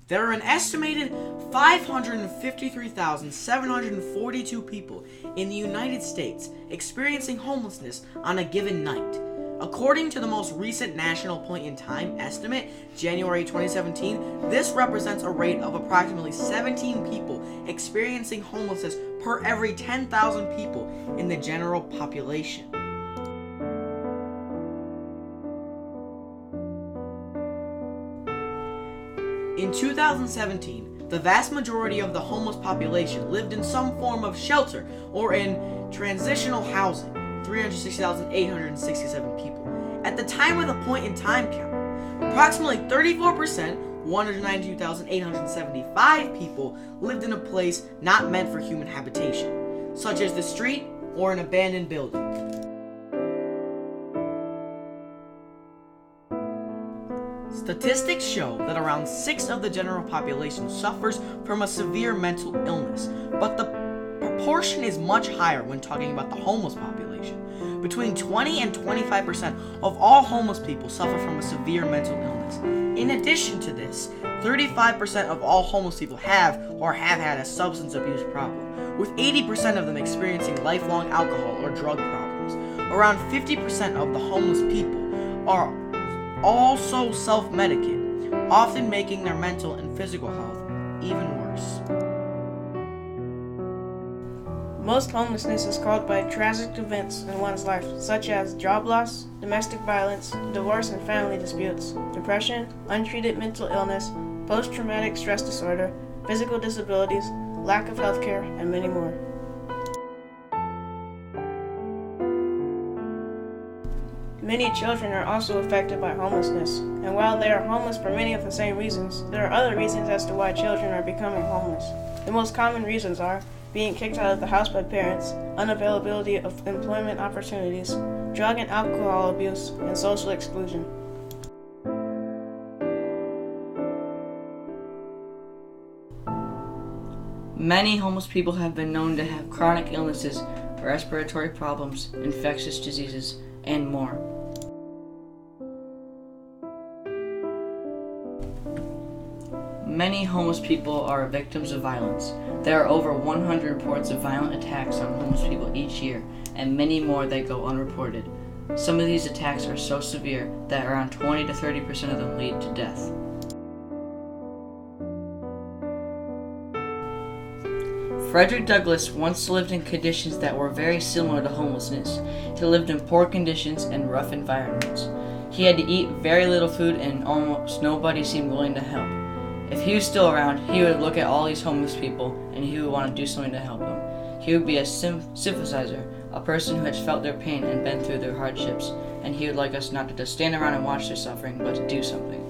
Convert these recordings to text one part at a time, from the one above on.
There are an estimated 553,742 people in the United States experiencing homelessness on a given night. According to the most recent national point-in-time estimate, January 2017, this represents a rate of approximately 17 people experiencing homelessness per every 10,000 people in the general population. In 2017, the vast majority of the homeless population lived in some form of shelter or in transitional housing, 360,867 people. At the time of the point-in-time count, approximately 34%, 192,875 people, lived in a place not meant for human habitation, such as the street or an abandoned building. Statistics show that around 1/6 of the general population suffers from a severe mental illness, but the proportion is much higher when talking about the homeless population. Between 20 and 25% of all homeless people suffer from a severe mental illness. In addition to this, 35% of all homeless people have or have had a substance abuse problem, with 80% of them experiencing lifelong alcohol or drug problems. Around 50% of the homeless people are also self-medicate, often making their mental and physical health even worse. Most homelessness is caused by tragic events in one's life, such as job loss, domestic violence, divorce and family disputes, depression, untreated mental illness, post-traumatic stress disorder, physical disabilities, lack of health care, and many more. Many children are also affected by homelessness, and while they are homeless for many of the same reasons, there are other reasons as to why children are becoming homeless. The most common reasons are being kicked out of the house by parents, unavailability of employment opportunities, drug and alcohol abuse, and social exclusion. Many homeless people have been known to have chronic illnesses, respiratory problems, infectious diseases, and more. Many homeless people are victims of violence. There are over 100 reports of violent attacks on homeless people each year, and many more that go unreported. Some of these attacks are so severe that around 20 to 30% of them lead to death. Frederick Douglass once lived in conditions that were very similar to homelessness. He lived in poor conditions and rough environments. He had to eat very little food, and almost nobody seemed willing to help. If he was still around, he would look at all these homeless people and he would want to do something to help them. He would be a sympathizer, a person who has felt their pain and been through their hardships, and he would like us not to just stand around and watch their suffering, but to do something.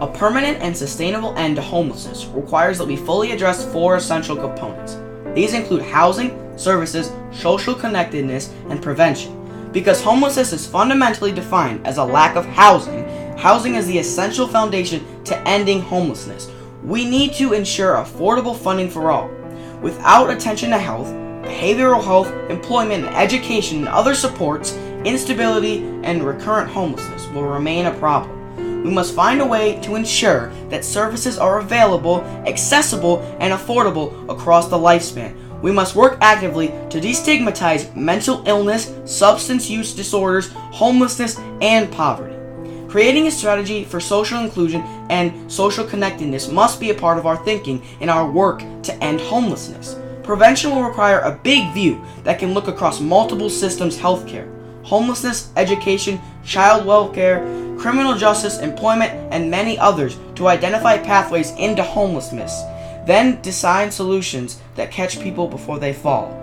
A permanent and sustainable end to homelessness requires that we fully address 4 essential components. These include housing, services, social connectedness, and prevention. Because homelessness is fundamentally defined as a lack of housing, housing is the essential foundation to ending homelessness. We need to ensure affordable funding for all. Without attention to health, behavioral health, employment, and education and other supports, instability and recurrent homelessness will remain a problem. We must find a way to ensure that services are available, accessible, and affordable across the lifespan. We must work actively to destigmatize mental illness, substance use disorders, homelessness, and poverty. Creating a strategy for social inclusion and social connectedness must be a part of our thinking in our work to end homelessness. Prevention will require a big view that can look across multiple systems: healthcare, homelessness, education, child welfare, criminal justice, employment, and many others to identify pathways into homelessness. Then design solutions that catch people before they fall.